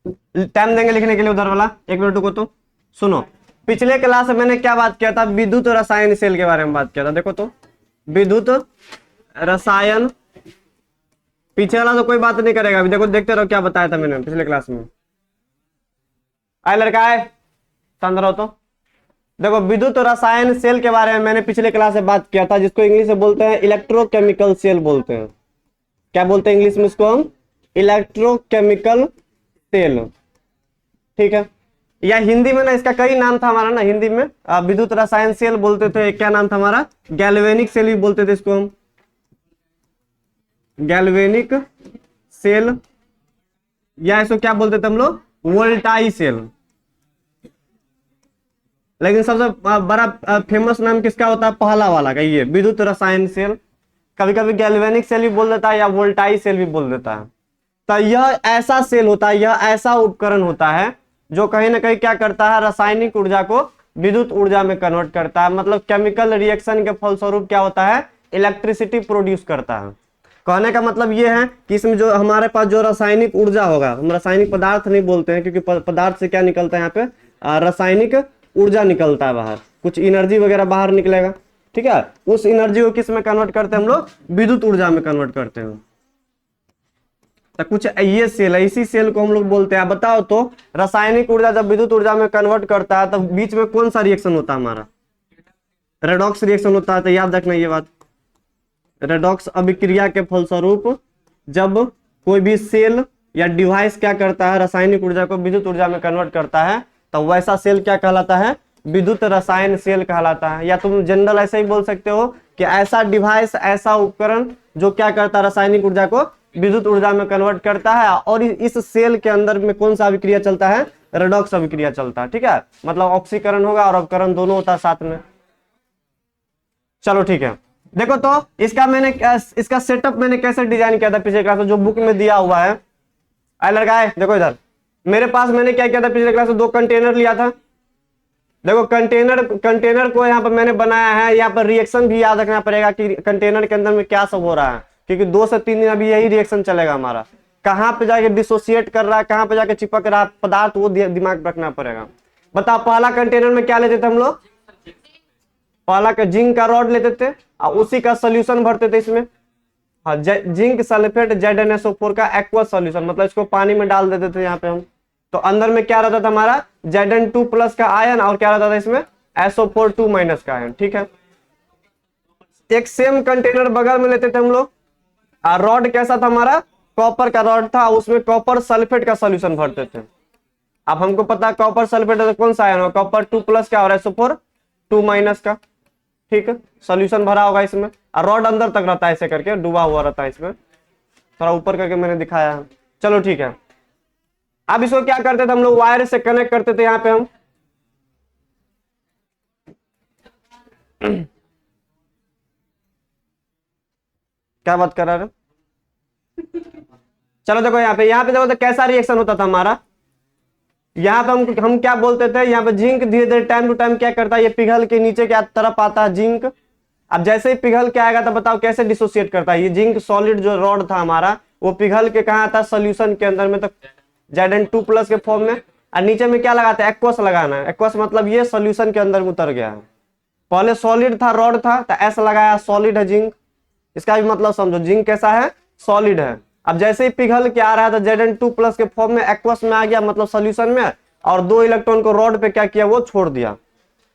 Time देंगे लिखने के लिए उधर वाला, 1 मिनट को। तो सुनो, पिछले क्लास में मैंने क्या बात किया था, विद्युत रसायन सेल के बारे में बात किया था। देखो तो विद्युत रसायन, पीछे वाला तो कोई बात नहीं करेगा अभी, देखो देखते रहो क्या बताया था मैंने पिछले क्लास में। आए लड़का आए, शांत रहो। तो देखो विद्युत रसायन सेल के बारे में मैंने पिछले क्लास में बात किया था, जिसको इंग्लिश में बोलते हैं इलेक्ट्रोकेमिकल सेल बोलते हैं। क्या बोलते हैं इंग्लिश में इसको हम? Electrochemical cell. ठीक है, या हिंदी में ना इसका कई नाम था हमारा ना, हिंदी में विद्युत रसायन सेल बोलते थे, क्या नाम था हमारा, गैल्वेनिक सेल भी बोलते थे इसको हम, गैल्वेनिक सेल, या इसको क्या बोलते थे हम लोग, वोल्टाई सेल। लेकिन सबसे बड़ा फेमस नाम किसका होता है, पहला वाला का, ये विद्युत रसायन सेल। कभी कभी गैल्वेनिक सेल भी बोल देता है या वोल्टाई सेल भी बोल देता है। तो यह ऐसा सेल होता है, यह ऐसा उपकरण होता है जो कहीं ना कहीं क्या करता है, रासायनिक ऊर्जा को विद्युत ऊर्जा में कन्वर्ट करता है। मतलब केमिकल रिएक्शन के फलस्वरूप क्या होता है, इलेक्ट्रिसिटी प्रोड्यूस करता है। कहने का मतलब यह है कि इसमें जो हमारे पास जो रासायनिक ऊर्जा होगा, हम रासायनिक पदार्थ नहीं बोलते हैं क्योंकि पदार्थ से क्या निकलता है यहाँ पे, रासायनिक ऊर्जा निकलता है बाहर, कुछ एनर्जी वगैरह बाहर निकलेगा। ठीक है, उस एनर्जी को किस में कन्वर्ट करते हैं हम लोग, विद्युत ऊर्जा में कन्वर्ट करते हैं। तो कुछ ये सेल है, इसी सेल को हम लोग बोलते हैं। बताओ तो रासायनिक ऊर्जा जब विद्युत ऊर्जा में कन्वर्ट करता है तब बीच में कौन सा रिएक्शन होता है हमारा, रेडॉक्स रिएक्शन होता है। तो याद रखना ये बात, रेडॉक्स अभिक्रिया के फलस्वरूप जब कोई भी सेल या डिवाइस क्या करता है, रासायनिक ऊर्जा को विद्युत ऊर्जा में कन्वर्ट करता है, तो वैसा सेल क्या कहलाता है, विद्युत रसायन सेल कहलाता है। या तुम जनरल ऐसे ही बोल सकते हो कि ऐसा डिवाइस, ऐसा उपकरण जो क्या करता है, रासायनिक ऊर्जा को विद्युत ऊर्जा में कन्वर्ट करता है। और इस सेल के अंदर में कौन सा अभिक्रिया चलता है, रेडॉक्स अभिक्रिया चलता है। ठीक है, मतलब ऑक्सीकरण होगा और अवकरण दोनों होता है साथ में। चलो ठीक है, देखो तो इसका सेटअप मैंने कैसे डिजाइन किया था पिछले क्लास में, जो बुक में दिया हुआ है। आए लड़का है, देखो इधर मेरे पास मैंने क्या किया था पिछले क्लास में, 2 कंटेनर लिया था। देखो कंटेनर को यहाँ पर मैंने बनाया है, यहाँ पर रिएक्शन भी याद रखना पड़ेगा कि कंटेनर के अंदर में क्या सब हो रहा है, क्योंकि 2 से 3 दिन अभी यही रिएक्शन चलेगा हमारा। कहाँ पे जाके डिसोसिएट कर रहा है, कहाँ पे जाके चिपक रहा है पदार्थ, वो दिमाग रखना पड़ेगा। बताओ पहला कंटेनर में क्या लेते थे हम लोग, पहला का जिंक का रॉड लेते थे और उसी का सोल्यूशन भरते थे इसमें। हाँ, जिंक सल्फेट ZnSO4 का एक्वा सोल्यूशन, मतलब इसको पानी में डाल देते थे यहाँ पे हम। तो अंदर में क्या रहता था हमारा, Zn2+ का आयन, और क्या रहता था इसमें, SO4 2- का आयन। ठीक है, एक सेम कंटेनर बगल में लेते थे हम लोग, और रॉड कैसा था हमारा, कॉपर का रॉड था, उसमें कॉपर सल्फेट का सोल्यूशन भरते थे। अब हमको पता है कॉपर सल्फेट तो कौन सा आयन होगा, कॉपर 2+ का और SO4 2- का। ठीक है, सोल्यूशन भरा होगा इसमें, और रॉड अंदर तक रहता है ऐसे करके डूबा हुआ रहता है इसमें, थोड़ा ऊपर करके मैंने दिखाया है। चलो ठीक है, अब इसको क्या करते थे हम लोग, वायर से कनेक्ट करते थे यहाँ पे हम। क्या बात कर रहा है, चलो देखो यहाँ पे देखो तो कैसा रिएक्शन होता था हमारा। यहाँ पे हम क्या बोलते थे, यहाँ पे जिंक धीरे धीरे टाइम टू टाइम क्या करता है, ये पिघल के नीचे क्या तरफ आता है जिंक। अब जैसे ही पिघल के आएगा तो बताओ कैसे डिसोसिएट करता है, ये जिंक सॉलिड जो रॉड था हमारा, वो पिघल के कहाँ आता है, सोल्यूशन के अंदर में, तो Zn2+ के फॉर्म में। और नीचे में क्या लगाते हैं, एक्वस लगाना है। एक्वस मतलब ये सोल्यूशन के अंदर उतर गया है, पहले सॉलिड था, रॉड था, तो S लगाया, सॉलिड है जिंक। इसका भी मतलब समझो, जिंक कैसा है, सॉलिड है। अब जैसे ही पिघल के आ रहा है तो Zn2+ के फॉर्म में एक्वस में आ गया, मतलब सोल्यूशन में, और 2 इलेक्ट्रॉन को रॉड पे क्या किया, वो छोड़ दिया।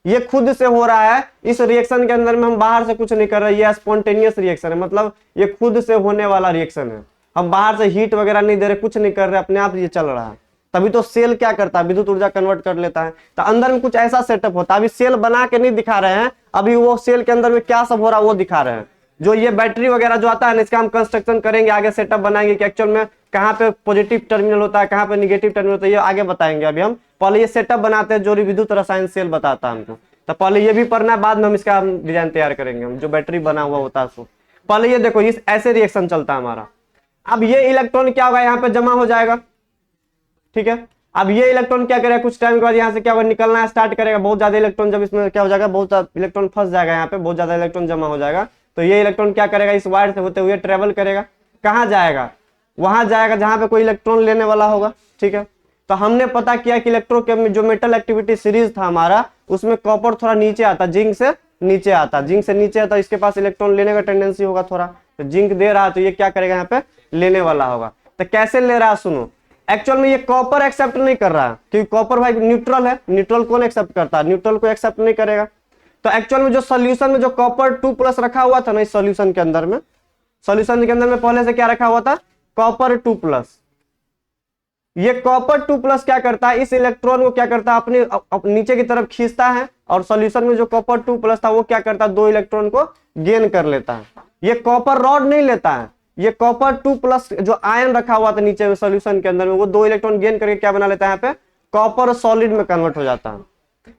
ये खुद से हो रहा है, इस रिएक्शन के अंदर में हम बाहर से कुछ नहीं कर रहे, ये स्पॉन्टेनियस रिएक्शन है, मतलब ये खुद से होने वाला रिएक्शन है। हम बाहर से हीट वगैरह नहीं दे रहे, कुछ नहीं कर रहे, अपने आप ये चल रहा है। तभी तो सेल क्या करता है, विद्युत ऊर्जा कन्वर्ट कर लेता है। तो अंदर में कुछ ऐसा सेटअप होता है, अभी सेल बना के नहीं दिखा रहे हैं, अभी वो सेल के अंदर में क्या सब हो रहा है वो दिखा रहे हैं। जो ये बैटरी वगैरह जो आता है ना, इसका हम कंस्ट्रक्शन करेंगे, आगे सेटअप बनाएंगे कि एक्चुअल में कहाँ पे पॉजिटिव टर्मिनल होता है, कहाँ पे निगेटिव टर्मिनल होता है, ये आगे बताएंगे। अभी हम पहले ये सेटअप बनाते हैं जो विद्युत रसायन सेल बताता है हमको। तो पहले ये भी पढ़ना है, बाद में हम इसका डिजाइन तैयार करेंगे, हम जो बैटरी बना हुआ होता है उसको। पहले ये देखो, इस ऐसे रिएक्शन चलता है हमारा। अब ये इलेक्ट्रॉन क्या होगा, यहाँ पे जमा हो जाएगा। ठीक है, अब ये इलेक्ट्रॉन क्या करेगा, कुछ टाइम के बाद यहाँ से क्या होगा, निकलना स्टार्ट करेगा। बहुत ज्यादा इलेक्ट्रॉन जब इसमें क्या हो जाएगा, बहुत ज्यादा इलेक्ट्रॉन फंस जाएगा, यहाँ पे बहुत ज्यादा इलेक्ट्रॉन जमा हो जाएगा। तो ये इलेक्ट्रॉन क्या करेगा, इस वायर से होते हुए ट्रेवल करेगा, कहाँ जाएगा, वहां जाएगा जहां पे कोई इलेक्ट्रॉन लेने वाला होगा। ठीक है, तो हमने पता किया कि इलेक्ट्रोकेम में जो मेटल एक्टिविटी सीरीज था हमारा, उसमें कॉपर थोड़ा नीचे आता, जिंक से नीचे आता, जिंक से नीचे आता, इसके पास इलेक्ट्रॉन लेने का टेंडेंसी होगा थोड़ा, तो जिंक दे रहा है तो ये क्या करेगा यहाँ पे लेने वाला होगा। तो कैसे ले रहा है सुनो, एक्चुअल में ये कॉपर एक्सेप्ट नहीं कर रहा है क्योंकि कॉपर भाई न्यूट्रल है, न्यूट्रल कौन एक्सेप्ट करता है, न्यूट्रल को एक्सेप्ट नहीं करेगा। तो एक्चुअल में जो सोल्यूशन में जो कॉपर 2+ रखा हुआ था ना इस सोल्यूशन के अंदर में, सोल्यूशन के अंदर में पहले से क्या रखा हुआ था, कॉपर 2+। ये कॉपर 2+ क्या करता है, इस इलेक्ट्रॉन को क्या करता है अपने नीचे की तरफ खींचता है, और सॉल्यूशन में जो कॉपर 2+ था वो क्या करता है 2 इलेक्ट्रॉन को गेन कर लेता है। ये कॉपर रॉड नहीं लेता है, ये कॉपर 2+ जो आयन रखा हुआ था नीचे में सॉल्यूशन के अंदर में, वो 2 इलेक्ट्रॉन गेन करके क्या बना लेता है, यहाँ पे कॉपर सॉलिड में कन्वर्ट हो जाता है।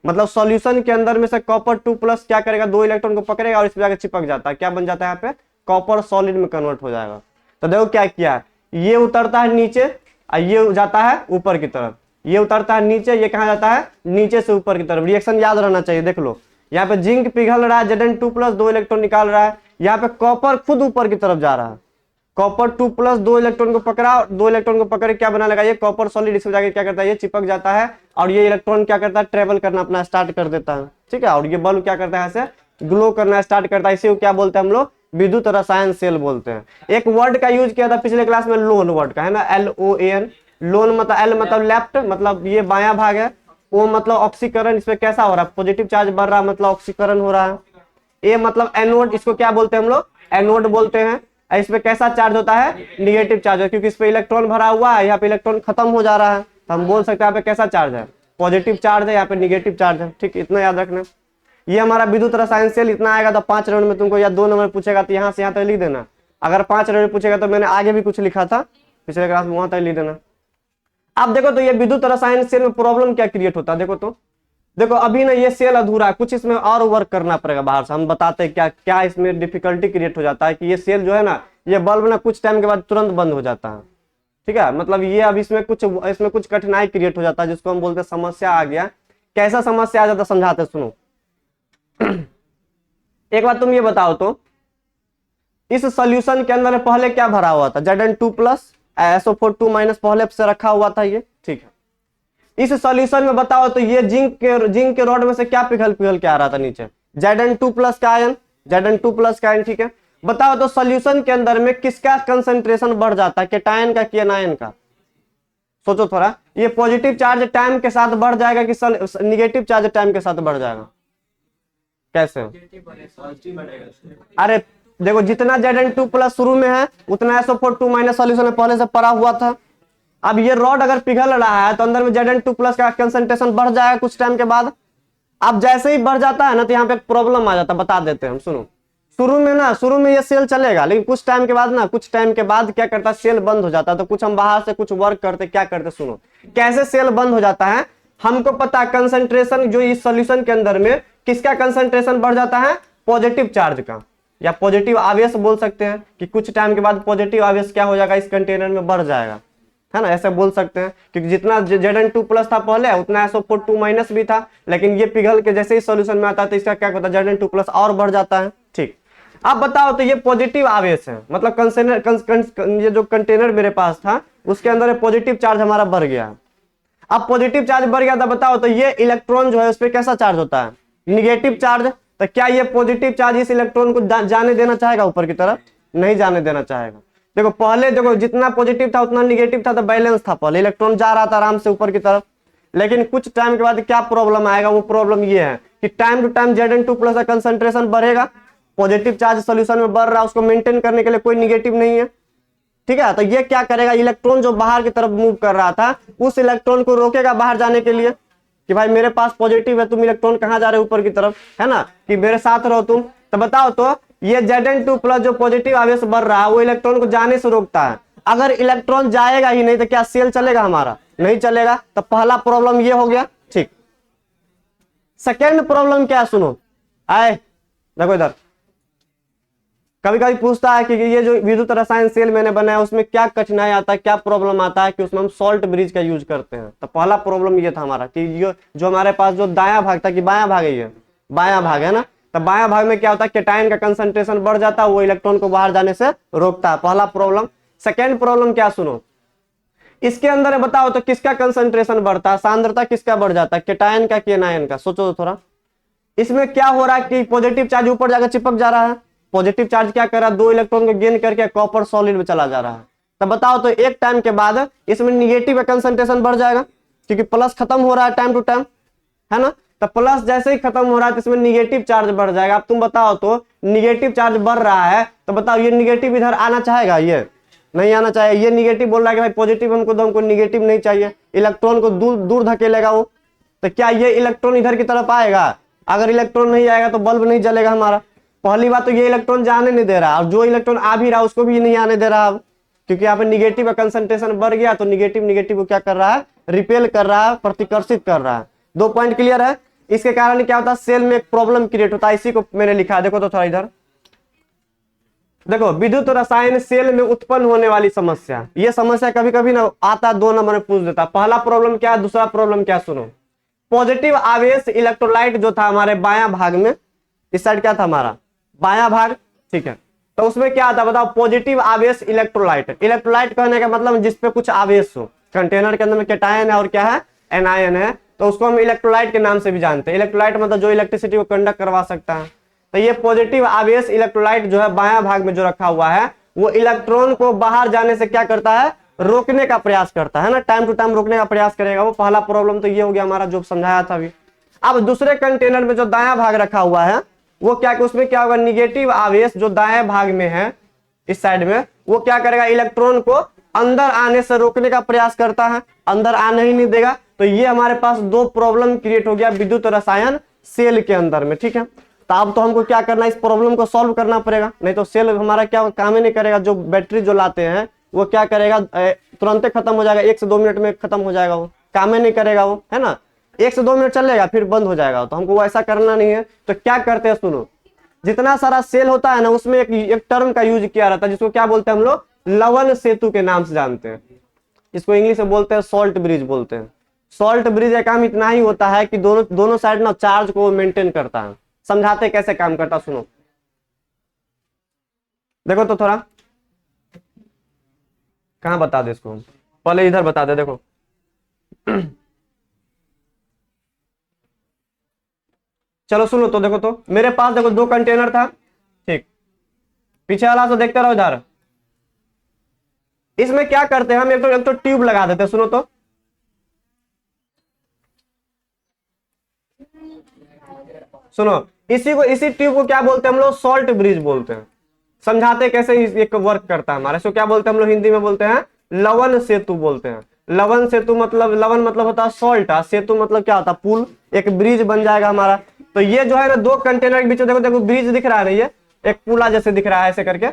मतलब सॉल्यूशन के अंदर में से कॉपर 2+ क्या करेगा, 2 इलेक्ट्रॉन को पकड़ेगा और इस पे जाकर चिपक जाता है, क्या बन जाता है यहाँ पे कॉपर सॉलिड में कन्वर्ट हो जाएगा। तो देखो क्या किया, ये उतरता है नीचे और ये जाता है ऊपर की तरफ, ये उतरता है नीचे, ये कहाँ जाता है नीचे से ऊपर की तरफ। रिएक्शन याद रहना चाहिए, देख लो यहाँ पे जिंक पिघल रहा है, Zn2+ 2 इलेक्ट्रॉन निकाल रहा है, यहाँ पे कॉपर खुद ऊपर की तरफ जा रहा है, कॉपर 2+ 2 इलेक्ट्रॉन को पकड़ा, 2 इलेक्ट्रॉन को पकड़ क्या बना लगा, ये कॉपर सॉलिड इसमें जाके क्या करता है, ये चिपक जाता है और ये इलेक्ट्रॉन क्या करता है ट्रेवल करना अपना स्टार्ट कर देता है, ठीक है। और ये बल्ब क्या करता है, ऐसे ग्लो करना स्टार्ट करता है, इसी को क्या बोलते हैं हम लोग, विद्युत रसायन सेल बोलते हैं। एक वर्ड का यूज किया था पिछले क्लास में, लोन वर्ड का है ना, LOAN, लोन मतलब L मतलब लेफ्ट, मतलब ये बायां भाग है, O मतलब ऑक्सीकरण, इसमें कैसा हो रहा है पॉजिटिव चार्ज बढ़ रहा है, मतलब ऑक्सीकरण हो रहा है। A मतलब एनोड, इसको क्या बोलते हैं हम लोग, एनोड बोलते हैं। इसमें कैसा चार्ज होता है, निगेटिव चार्ज है, क्योंकि इस पे इलेक्ट्रॉन भरा हुआ है, यहाँ पे इलेक्ट्रॉन खत्म हो जा रहा है, तो हम बोल सकते हैं यहाँ पे कैसा चार्ज है, पॉजिटिव चार्ज है, यहाँ पे निगेटिव चार्ज है, ठीक, इतना याद रखना। ये हमारा विद्युत रसायन सेल इतना आएगा, तो 5 राउंड में तुमको या 2 नंबर पूछेगा तो यहाँ से यहाँ तक लिख देना। अगर 5 राउंड पूछेगा तो मैंने आगे भी कुछ लिखा था पिछले क्लास में, वहां तक लिख देना। अब देखो तो ये विद्युत रसायन सेल में प्रॉब्लम क्या क्रिएट होता है, देखो तो देखो अभी ना ये सेल अधूरा है, कुछ इसमें और वर्क करना पड़ेगा बाहर से, हम बताते हैं क्या क्या इसमें डिफिकल्टी क्रिएट हो जाता है कि ये सेल जो है ना, ये बल्ब ना कुछ टाइम के बाद तुरंत बंद हो जाता है, ठीक है। मतलब ये अब इसमें कुछ कठिनाई क्रिएट हो जाता है, जिसको हम बोलते हैं समस्या आ गया। कैसा समस्या आ जाता है समझाते, सुनो। एक बात तुम ये बताओ तो, इस सोल्यूशन के अंदर पहले क्या भरा हुआ था, Zn2+ SO4 2- पहले से रखा हुआ था ये, ठीक है। इस सॉल्यूशन में बताओ तो ये जिंक के रॉड में से क्या पिघल के आ रहा था नीचे, Zn2+ का आयन, Zn2+ का आयन, ठीक है। बताओ तो सॉल्यूशन के अंदर में किसका कंसंट्रेशन बढ़ जाता है, केटायन का कि एनायन का, सोचो थोड़ा। ये पॉजिटिव चार्ज टाइम के साथ बढ़ जाएगा कि निगेटिव चार्ज टाइम के साथ बढ़ जाएगा, कैसे? अरे देखो जितना Zn2+ शुरू में है उतना SO4 2- सॉल्यूशन में पहले से पड़ा हुआ था। अब ये रॉड अगर पिघल रहा है तो अंदर में Zn2+ का कंसंट्रेशन बढ़ जाएगा कुछ टाइम के बाद। अब जैसे ही बढ़ जाता है ना तो यहाँ पे एक प्रॉब्लम आ जाता है, बता देते हैं हम, सुनो। शुरू में ये सेल चलेगा, लेकिन कुछ टाइम के बाद क्या करता है, सेल बंद हो जाता है। तो कुछ हम बाहर से कुछ वर्क करते, क्या करते सुनो, कैसे सेल बंद हो जाता है। हमको पता कंसंट्रेशन जो इस सॉल्यूशन के अंदर में किसका कंसंट्रेशन बढ़ जाता है, पॉजिटिव चार्ज का, या पॉजिटिव आवेश बोल सकते हैं कि कुछ टाइम के बाद पॉजिटिव आवेश क्या हो जाएगा, इस कंटेनर में बढ़ जाएगा, है ना, ऐसे बोल सकते हैं। क्योंकि जितना Zn2+ था पहले उतना SO4 2- भी था, लेकिन ये पिघल के जैसे ही सॉल्यूशन में आता है तो इसका क्या होता है, Zn2+ और बढ़ जाता है, ठीक। अब बताओ तो ये पॉजिटिव आवेश है, मतलब ये जो कंटेनर मेरे पास था उसके अंदर पॉजिटिव चार्ज हमारा बढ़ गया। अब पॉजिटिव चार्ज बढ़ गया था, बताओ तो ये इलेक्ट्रॉन जो है उस पर कैसा चार्ज होता है, निगेटिव चार्ज। तो क्या ये पॉजिटिव चार्ज इस इलेक्ट्रॉन को जाने देना चाहेगा ऊपर की तरफ, नहीं जाने देना चाहेगा। देखो पहले देखो जितना पॉजिटिव था उतना निगेटिव था, तो बैलेंस था, पहले इलेक्ट्रॉन जा रहा था आराम से ऊपर की तरफ। लेकिन कुछ टाइम के बाद क्या प्रॉब्लम आएगा, वो प्रॉब्लम ये है कि टाइम टू टाइम Zn2+ का कंसंट्रेशन बढ़ेगा, पॉजिटिव चार्ज सोल्यूशन में बढ़ रहा है, उसको मेंटेन करने के लिए कोई निगेटिव नहीं है, ठीक है। तो ये क्या करेगा, इलेक्ट्रॉन जो बाहर की तरफ मूव कर रहा था उस इलेक्ट्रॉन को रोकेगा बाहर जाने के लिए, कि भाई मेरे पास पॉजिटिव है, तुम इलेक्ट्रॉन कहां जा रहे हो, ऊपर की तरफ, है ना, कि मेरे साथ रहो तुम। तो बताओ तो ये Zn2+ जो पॉजिटिव आवेश बढ़ रहा है वो इलेक्ट्रॉन को जाने से रोकता है। अगर इलेक्ट्रॉन जाएगा ही नहीं तो क्या सेल चलेगा हमारा, नहीं चलेगा। तो पहला प्रॉब्लम ये हो गया, ठीक। सेकेंड प्रॉब्लम क्या है, सुनो, आए देखो इधर, कभी कभी पूछता है कि ये जो विद्युत रसायन सेल मैंने बनाया उसमें क्या कठिनाई आता है, क्या प्रॉब्लम आता है, कि उसमें हम सॉल्ट ब्रिज का यूज करते हैं। तो पहला प्रॉब्लम ये था हमारा कि ये जो हमारे पास जो दायां भाग था, कि बायां भाग है, ये बायां भाग है ना, तो बायां भाग में क्या होता है, केटायन का कंसंट्रेशन बढ़ जाता है, वो इलेक्ट्रॉन को बाहर जाने से रोकता है, पहला प्रॉब्लम। सेकेंड प्रॉब्लम क्या, सुनो, इसके अंदर बताओ तो किसका कंसंट्रेशन बढ़ता है, सांद्रता किसका बढ़ जाता है, केटायन का कि एनायन का, सोचो तो थोड़ा। इसमें क्या हो रहा है कि पॉजिटिव चार्ज ऊपर जाकर चिपक जा रहा है, पॉजिटिव चार्ज क्या कर रहा है, 2 इलेक्ट्रॉन को गेन करके कॉपर सॉलिड में चला जा रहा है। तब बताओ तो एक टाइम के बाद इसमें निगेटिव का कंसंट्रेशन बढ़ जाएगा, क्योंकि प्लस खत्म हो रहा है टाइम टू टाइम, है ना। तो प्लस जैसे ही खत्म हो रहा है तो इसमें निगेटिव चार्ज बढ़ जाएगा। अब तुम बताओ तो निगेटिव चार्ज बढ़ रहा है तो बताओ ये निगेटिव इधर आना चाहेगा, ये नहीं आना चाहिए। ये निगेटिव बोल रहा है कि भाई पॉजिटिव हमको दो, हमको निगेटिव नहीं चाहिए, इलेक्ट्रॉन को दूर दूर धकेलेगा वो। तो क्या ये इलेक्ट्रॉन इधर की तरफ आएगा? अगर इलेक्ट्रॉन नहीं आएगा तो बल्ब नहीं जलेगा हमारा। पहली बात तो ये इलेक्ट्रॉन जाने नहीं दे रहा, और जो इलेक्ट्रॉन आ भी रहा उसको भी नहीं आने दे रहा अब, क्योंकि यहाँ पे निगेटिव का कंसंट्रेशन बढ़ गया। तो निगेटिव निगेटिव को क्या कर रहा है, रिपेल कर रहा है, प्रतिकर्षित कर रहा है। 2 पॉइंट क्लियर है। इसके कारण क्या होता है, सेल में एक प्रॉब्लम क्रिएट होता है, इसी को मैंने लिखा है, देखो तो थोड़ा इधर देखो। विद्युत रसायन सेल में उत्पन्न होने वाली समस्या, ये समस्या कभी कभी ना आता 2 नंबर में पूछ देता। पहला प्रॉब्लम क्या है, दूसरा प्रॉब्लम क्या, सुनो। पॉजिटिव आवेश इलेक्ट्रोलाइट जो था हमारे बायां भाग में, इस साइड क्या था हमारा बायां भाग, ठीक है। तो उसमें क्या आता बताओ, पॉजिटिव आवेश इलेक्ट्रोलाइट। इलेक्ट्रोलाइट कहने का मतलब जिसपे कुछ आवेश हो, कंटेनर के अंदर में कैटायन है और क्या है, एनायन है, तो उसको हम इलेक्ट्रोलाइट के नाम से भी जानते हैं। इलेक्ट्रोलाइट मतलब जो इलेक्ट्रिसिटी को कंडक्ट करवा सकता है। तो ये पॉजिटिव आवेश इलेक्ट्रोलाइट जो है बायां भाग में जो रखा हुआ है, वो इलेक्ट्रॉन को बाहर जाने से क्या करता है, रोकने का प्रयास करता है ना, टाइम टू टाइम रोकने का प्रयास करेगा वो। पहला प्रॉब्लम तो ये हो गया हमारा जो समझाया था अभी। अब दूसरे कंटेनर में जो दायां भाग रखा हुआ है, वो क्या, उसमें क्या होगा, निगेटिव आवेश जो दाएं भाग में है इस साइड में, वो क्या करेगा, इलेक्ट्रॉन को अंदर आने से रोकने का प्रयास करता है, अंदर आने ही नहीं देगा। तो ये हमारे पास 2 प्रॉब्लम क्रिएट हो गया विद्युत रसायन सेल के अंदर में, ठीक है। तो अब तो हमको क्या करना है, इस प्रॉब्लम को सॉल्व करना पड़ेगा, नहीं तो सेल हमारा क्या काम ही नहीं करेगा। जो बैटरी जो लाते हैं वो क्या करेगा, तुरंत खत्म हो जाएगा, 1 से 2 मिनट में खत्म हो जाएगा, वो काम ही नहीं करेगा वो, है ना। 1 से 2 मिनट चलेगा फिर बंद हो जाएगा। तो हमको ऐसा करना नहीं है। तो क्या करते हैं, सुनो, जितना सारा सेल होता है ना, उसमें एक टर्म का यूज किया रहता है, जिसको क्या बोलते हैं हम लोग, लवण सेतु के नाम से जानते हैं। इसको इंग्लिश में बोलते हैं सॉल्ट ब्रिज बोलते हैं। सॉल्ट ब्रिज का काम इतना ही होता है कि दोनों साइड ना चार्ज को मेंटेन करता है। समझाते कैसे काम करता, सुनो, देखो तो थोड़ा, कहां बता दे इसको, पहले इधर बता दे, देखो चलो सुनो तो, देखो तो मेरे पास देखो 2 कंटेनर था, ठीक। पीछे वाला तो देखते रहो इधर। इसमें क्या करते हैं हम, एक तो ट्यूब लगा देते हैं, सुनो तो। सुनो, इसी ट्यूब को क्या बोलते हैं हम लोग, सॉल्ट ब्रिज बोलते हैं। समझाते कैसे एक वर्क करता है हमारा, इसको क्या बोलते हैं हम लोग, हिंदी में बोलते हैं लवण सेतु बोलते हैं। लवण सेतु मतलब, लवण मतलब होता है सॉल्ट, सेतु मतलब क्या होता है, पुल, एक ब्रिज बन जाएगा हमारा। तो ये जो है ना 2 कंटेनर के बीच में देखो देखो ब्रिज दिख रहा है, ये एक पुला जैसे दिख रहा है ऐसे करके,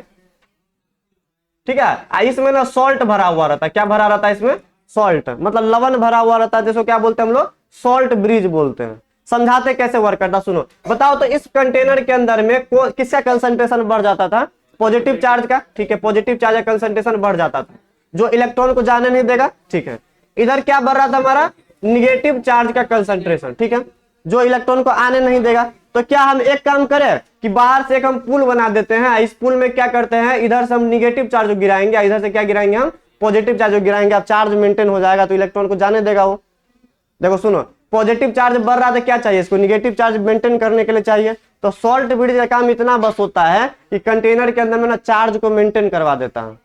ठीक है। इसमें ना सॉल्ट भरा हुआ रहता है, क्या भरा रहता है इसमें, सॉल्ट, मतलब लवण भरा हुआ रहता है, जिसको क्या बोलते हैं हम लोग, सॉल्ट ब्रिज बोलते हैं। समझाते कैसे वर्क करता, सुनो। बताओ तो इस कंटेनर के अंदर में किसका कंसंट्रेशन बढ़ जाता था, पॉजिटिव चार्ज का, ठीक है। पॉजिटिव चार्ज का कंसंट्रेशन बढ़ जाता था, जो इलेक्ट्रॉन को जाने नहीं देगा, ठीक है। इधर क्या बढ़ रहा था हमारा, निगेटिव चार्ज का कंसंट्रेशन, ठीक है, जो इलेक्ट्रॉन को आने नहीं देगा। तो क्या हम एक काम करें कि बाहर से एक हम पुल बना देते हैं। इस पुल में क्या करते हैं, इधर से हम निगेटिव चार्ज गिराएंगे, इधर से क्या गिराएंगे हम, पॉजिटिव चार्ज गिराएंगे। अब चार्ज मेंटेन हो जाएगा तो इलेक्ट्रॉन को जाने देगा वो। देखो सुनो, पॉजिटिव चार्ज बढ़ रहा था, क्या चाहिए इसको, निगेटिव चार्ज मेंटेन करने के लिए चाहिए। तो सॉल्ट ब्रिज का काम इतना बस होता है कि कंटेनर के अंदर में ना चार्ज को मेंटेन करवा देता है।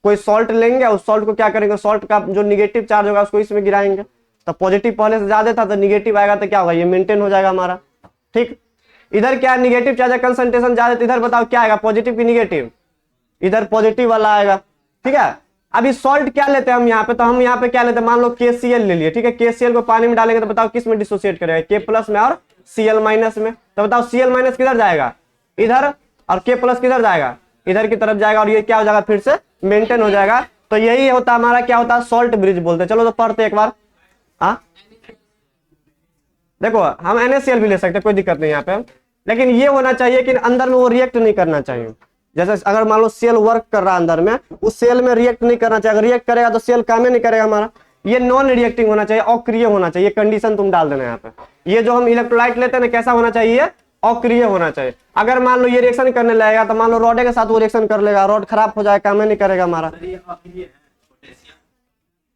कोई सॉल्ट लेंगे, उस सॉल्ट को क्या करेंगे, सॉल्ट का जो निगेटिव चार्ज होगा उसको इसमें गिराएंगे। तो पॉजिटिव पहले से ज्यादा था तो निगेटिव आएगा तो क्या होगा, ये मेंटेन हो जाएगा हमारा, ठीक। इधर क्या निगेटिव चार्ज कंसंट्रेशन ज्यादा, तो इधर बताओ क्या आएगा, पॉजिटिव की निगेटिव, इधर पॉजिटिव वाला आएगा, ठीक है। अभी सॉल्ट क्या लेते हैं हम यहाँ पे, तो हम यहाँ पे क्या लेते हैं, मान लो KCl ले लिए, ठीक है। KCl को पानी में डालेंगे तो बताओ किस में डिसोसिएट करेगा, K+ में और Cl- में। तो बताओ Cl- किधर जाएगा, इधर, और K+ किधर जाएगा, इधर की तरफ जाएगा, और ये क्या हो जाएगा, फिर से मेंटेन हो जाएगा। तो यही होता हमारा, क्या होता है, सॉल्ट ब्रिज बोलते हैं। चलो तो पढ़ते एक बार। हाँ देखो, हम NaCl भी ले सकते हैं, कोई दिक्कत नहीं यहाँ पे, लेकिन ये होना चाहिए कि अंदर में वो रिएक्ट नहीं करना चाहिए। जैसे अगर मान लो सेल वर्क कर रहा है अंदर में, उस सेल में रिएक्ट नहीं करना चाहिए। अगर रिएक्ट करेगा तो सेल काम ही नहीं करेगा हमारा। ये नॉन रिएक्टिंग होना चाहिए, अक्रिय होना चाहिए। कंडीशन तुम डाल देना यहाँ पे। ये जो हम इलेक्ट्रोलाइट लेते हैं ना, कैसा होना चाहिए, अक्रिय होना चाहिए। अगर मान लो ये रिएक्शन करने लगेगा तो मान लो रॉड के साथ वो रिएक्शन कर लेगा, रॉड खराब हो जाएगा, काम ही नहीं करेगा हमारा।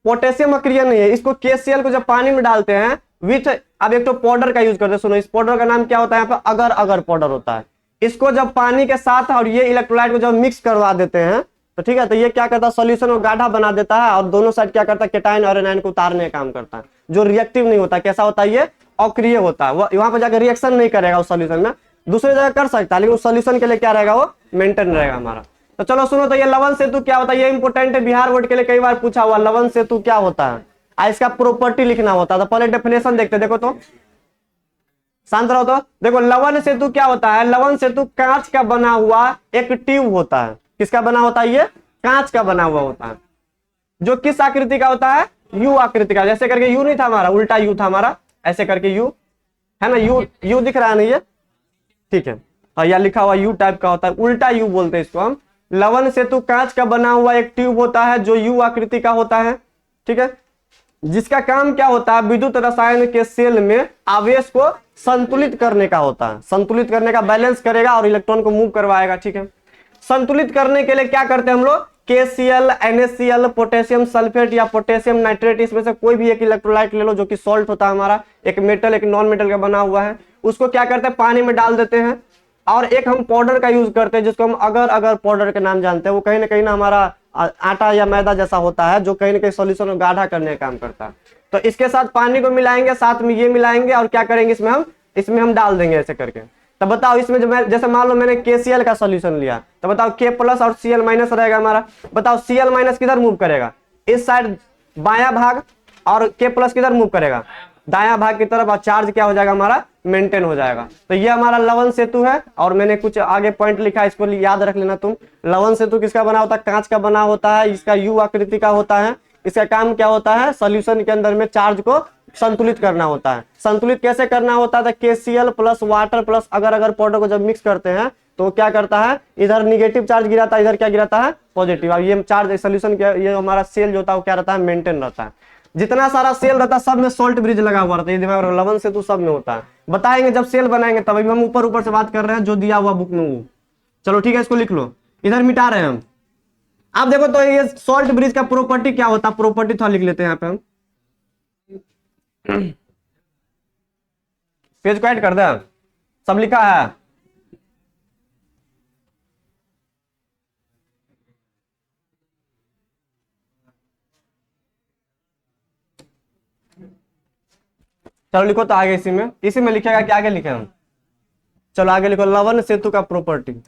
पोटेशियम अक्रिय नहीं है। इसको KCl को जब पानी में डालते हैं विथ, अब एक तो पाउडर का यूज करते हैं, सुनो इस पाउडर का नाम क्या होता है यहाँ पे, अगर अगर पाउडर होता है। इसको जब पानी के साथ और ये इलेक्ट्रोलाइट को जब मिक्स करवा देते हैं तो ठीक है, तो ये क्या करता है, सोल्यूशन को गाढ़ा बना देता है और दोनों साइड क्या करता है, केटाइन और एनाइन को उतारने का काम करता है, जो रिएक्टिव नहीं होता। कैसा होता है, ये अक्रिय होता है। वहां पर जाकर रिएक्शन नहीं करेगा उस सोल्यूशन में, दूसरी जगह कर सकता है, लेकिन उस सोल्यूशन के लिए क्या रहेगा, वो मेंटेन रहेगा हमारा। तो चलो सुनो, तो ये लवण सेतु क्या होता है, ये इंपोर्टेंट है, बिहार बोर्ड के लिए कई बार पूछा हुआ, लवण सेतु क्या होता है, इसका प्रॉपर्टी लिखना होता है। तो पहले डेफिनेशन देखते, देखो तो शांत रहो। तो देखो लवण सेतु क्या होता है, लवण सेतु कांच का बना हुआ एक ट्यूब होता है। किसका बना होता है, ये कांच का बना हुआ होता है, जो किस आकृति का होता है, यू आकृति का। जैसे करके यू नहीं था हमारा, उल्टा यू था हमारा, ऐसे करके यू है ना, यू यू दिख रहा है ना ये, ठीक है, और यह लिखा हुआ यू टाइप का होता है, उल्टा यू बोलते हैं इसको हम। लवण सेतु कांच का बना हुआ एक ट्यूब होता है जो यू आकृति का होता है, ठीक है, जिसका काम क्या होता है, विद्युत रसायन के सेल में आवेश को संतुलित करने का होता है, संतुलित करने का, बैलेंस करेगा और इलेक्ट्रॉन को मूव करवाएगा, ठीक है। संतुलित करने के लिए क्या करते हैं हम लोग, KCl, NaCl, पोटेशियम सल्फेट या पोटेशियम नाइट्रेट, इसमें से कोई भी एक इलेक्ट्रोलाइट ले लो जो कि सॉल्ट होता है हमारा, एक मेटल एक नॉन मेटल का बना हुआ है, उसको क्या करते हैं, पानी में डाल देते हैं। और एक हम पाउडर का यूज करते हैं जिसको हम अगर अगर पाउडर के नाम जानते हैं, वो कहीं ना हमारा आटा या मैदा जैसा होता है, जो कहीं ना कहीं सॉल्यूशन को गाढ़ा करने का काम करता है। तो इसके साथ पानी को मिलाएंगे, साथ में ये मिलाएंगे और क्या करेंगे, इसमें हम डाल देंगे ऐसे करके। तो बताओ इसमें जो जैसे मान लो मैंने KCl का सॉल्यूशन लिया, तो बताओ K प्लस और Cl माइनस रहेगा हमारा। बताओ Cl माइनस किधर मूव करेगा, इस साइड बायां भाग, और K प्लस किधर मूव करेगा, दायां भाग की तरफ, और चार्ज क्या हो जाएगा हमारा, मेंटेन हो जाएगा। तो ये हमारा लवण सेतु है। और मैंने कुछ आगे पॉइंट लिखा है, इसको याद रख लेना तुम। लवण सेतु किसका बना होता है, कांच का बना होता है, इसका यू आकृति का होता है। इसका काम क्या होता है, सॉल्यूशन के अंदर में चार्ज को संतुलित करना होता है। संतुलित कैसे करना होता है, KCl प्लस वाटर प्लस अगर अगर पाउडर को जब मिक्स करते हैं तो क्या करता है, इधर निगेटिव चार्ज गिराता है, इधर क्या गिराता है, पॉजिटिव। अब ये चार्ज सॉल्यूशन ये हमारा सेल जो होता है वो क्या रहता है, मेंटेन रहता है। जितना सारा सेल रहता है सब में सॉल्ट ब्रिज लगा हुआ रहता है, ये दिमाग में, लवण सेतु सब में होता है। बताएंगे जब सेल बनाएंगे तब, हम ऊपर ऊपर से बात कर रहे हैं जो दिया हुआ बुक में वो। चलो ठीक है, इसको लिख लो, इधर मिटा रहे हैं हम। आप देखो तो ये सॉल्ट ब्रिज का प्रॉपर्टी क्या होता है, प्रॉपर्टी थोड़ा लिख लेते हैं यहाँ पे हम, पेज को ऐड कर दे, सब लिखा है। चलो लिखो तो आगे, इसी में लिखेगा कि आगे लिखे हम। चलो आगे लिखो, लवण सेतु का प्रॉपर्टी।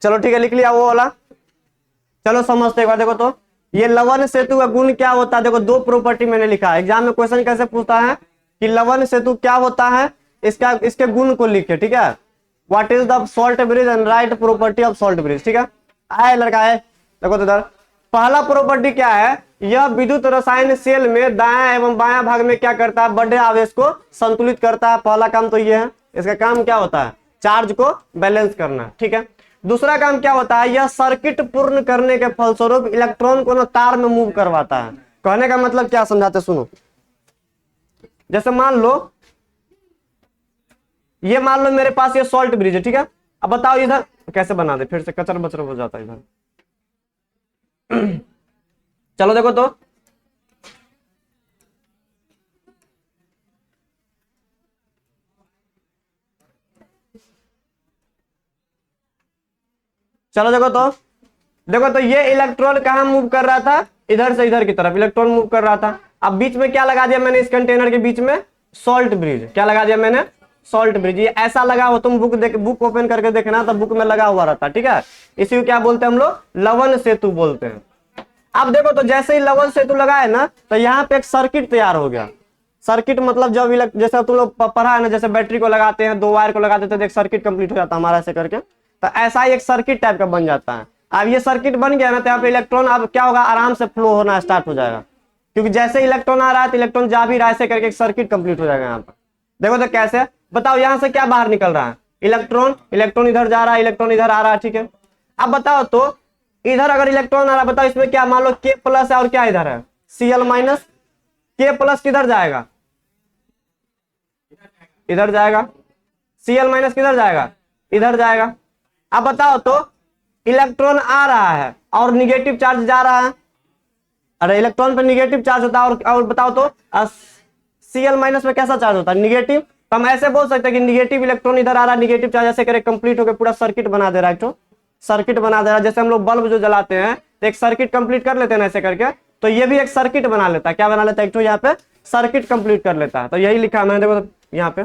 चलो ठीक है, लिख लिया वो वाला। चलो समझते एक बार, देखो तो ये लवण सेतु का गुण क्या होता है। देखो दो प्रॉपर्टी मैंने लिखा है, एग्जाम में क्वेश्चन कैसे पूछता है कि लवण सेतु क्या होता है, इसका इसके गुण को लिखे, ठीक है। What is the salt bridge and right property of salt bridge, ठीक है। आए लड़का है, देखो तो इधर पहला प्रॉपर्टी क्या है, यह विद्युत रसायन सेल में दायां एवं बायां भाग में क्या करता है, बढ़े आवेश को संतुलित करता है। पहला काम तो ये है, इसका काम क्या होता है, चार्ज को बैलेंस करना, ठीक है। दूसरा काम क्या होता है, यह सर्किट पूर्ण करने के फलस्वरूप इलेक्ट्रॉन को ना तार में मूव करवाता है। कहने का मतलब क्या समझाते सुनो। जैसे मान लो ये, मान लो मेरे पास ये सॉल्ट ब्रिज है, ठीक है। अब बताओ इधर कैसे बना दे, फिर से कचर बचर हो जाता है इधर। चलो देखो तो चलो देखो तो ये इलेक्ट्रॉन कहाँ मूव कर रहा था, इधर से इधर की तरफ इलेक्ट्रॉन मूव कर रहा था। अब बीच में क्या लगा दिया मैंने, इस कंटेनर के बीच में सॉल्ट ब्रिज। क्या लगा दिया मैंने, सॉल्ट ब्रिज। ये ऐसा लगा हो, तुम बुक ओपन करके देखना तो बुक में लगा हुआ रहता, ठीक है। इसी को क्या बोलते हैं हम लोग, लवण सेतु बोलते हैं। अब देखो तो जैसे ही लवण सेतु लगा है ना, तो यहाँ पे एक सर्किट तैयार हो गया। सर्किट मतलब जब जैसे तुम लोग पढ़ा है ना, जैसे बैटरी को लगाते हैं, दो वायर को लगा देते हैं तो एक सर्किट कंप्लीट हो जाता है हमारा, ऐसे करके। तो ऐसा ही एक सर्किट टाइप का बन जाता है। अब ये सर्किट बन गया ना, तो यहाँ पे इलेक्ट्रॉन अब क्या होगा, आराम से फ्लो होना स्टार्ट हो जाएगा, क्योंकि जैसे इलेक्ट्रॉन आ रहा है तो इलेक्ट्रॉन जा भी रहा है, ऐसे करके एक सर्किट कंप्लीट हो जाएगा यहाँ पर। देखो तो कैसे, बताओ यहाँ से क्या बाहर निकल रहा है, इलेक्ट्रॉन। इलेक्ट्रॉन इधर जा रहा है, इलेक्ट्रॉन इधर आ रहा है, ठीक है। अब बताओ तो इधर अगर इलेक्ट्रॉन आ रहा है, बताओ इसमें क्या, मान लो के प्लस है और क्या इधर है Cl माइनस। के प्लस किधर जाएगा, इधर जाएगा। Cl माइनस किधर जाएगा, इधर जाएगा। अब बताओ तो इलेक्ट्रॉन आ रहा है और निगेटिव चार्ज जा रहा है। अरे इलेक्ट्रॉन पे निगेटिव चार्ज होता है, और बताओ तो Cl माइनस में कैसा चार्ज होता है, निगेटिव। तो हम ऐसे बोल सकते हैं कि निगेटिव इलेक्ट्रॉन इधर आ रहा है, निगेटिव चार्ज ऐसे करे कंप्लीट होकर पूरा सर्किट बना दे रहा है, तो सर्किट बना दे रहा है। जैसे हम लोग बल्ब जो जलाते हैं तो एक सर्किट कंप्लीट कर लेते हैं ना ऐसे करके, तो ये भी एक सर्किट बना लेता है। क्या बना लेता है, एक तो यहाँ पे सर्किट कंप्लीट कर लेता है। तो यही लिखा है मैंने, देखो यहाँ पे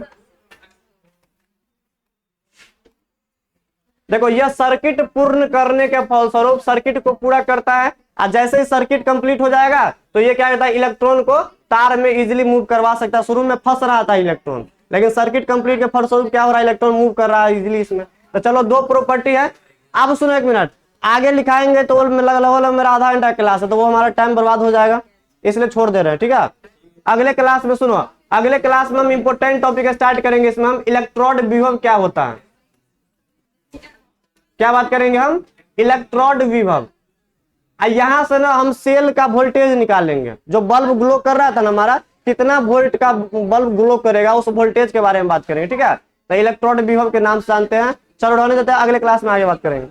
देखो, यह सर्किट पूर्ण करने के फलस्वरूप सर्किट को पूरा करता है। और जैसे ही सर्किट कंप्लीट हो जाएगा तो ये क्या करता है, इलेक्ट्रॉन को तार में इजीली मूव करवा सकता है। शुरू में फंस रहा था इलेक्ट्रॉन, लेकिन सर्किट कंप्लीट के फलस्वरूप क्या हो रहा है, इलेक्ट्रॉन मूव कर रहा है इजीली इसमें। तो चलो दो प्रॉपर्टी है। अब सुनो एक मिनट, आगे लिखाएंगे तो मेरा आधा घंटा क्लास है, तो वो हमारा टाइम बर्बाद हो जाएगा, इसलिए छोड़ दे रहे हैं, ठीक है। अगले क्लास में सुनो, अगले क्लास में हम इंपोर्टेंट टॉपिक स्टार्ट करेंगे। इसमें हम इलेक्ट्रोड विभव क्या होता है, क्या बात करेंगे हम, इलेक्ट्रोड विभव। यहां से ना हम सेल का वोल्टेज निकालेंगे। जो बल्ब ग्लो कर रहा था ना हमारा, कितना वोल्ट का बल्ब ग्लो करेगा, उस वोल्टेज के बारे में बात करेंगे, ठीक है। तो इलेक्ट्रोड विभव के नाम से जानते हैं। चलो रहने देते हैं, अगले क्लास में आगे बात करेंगे।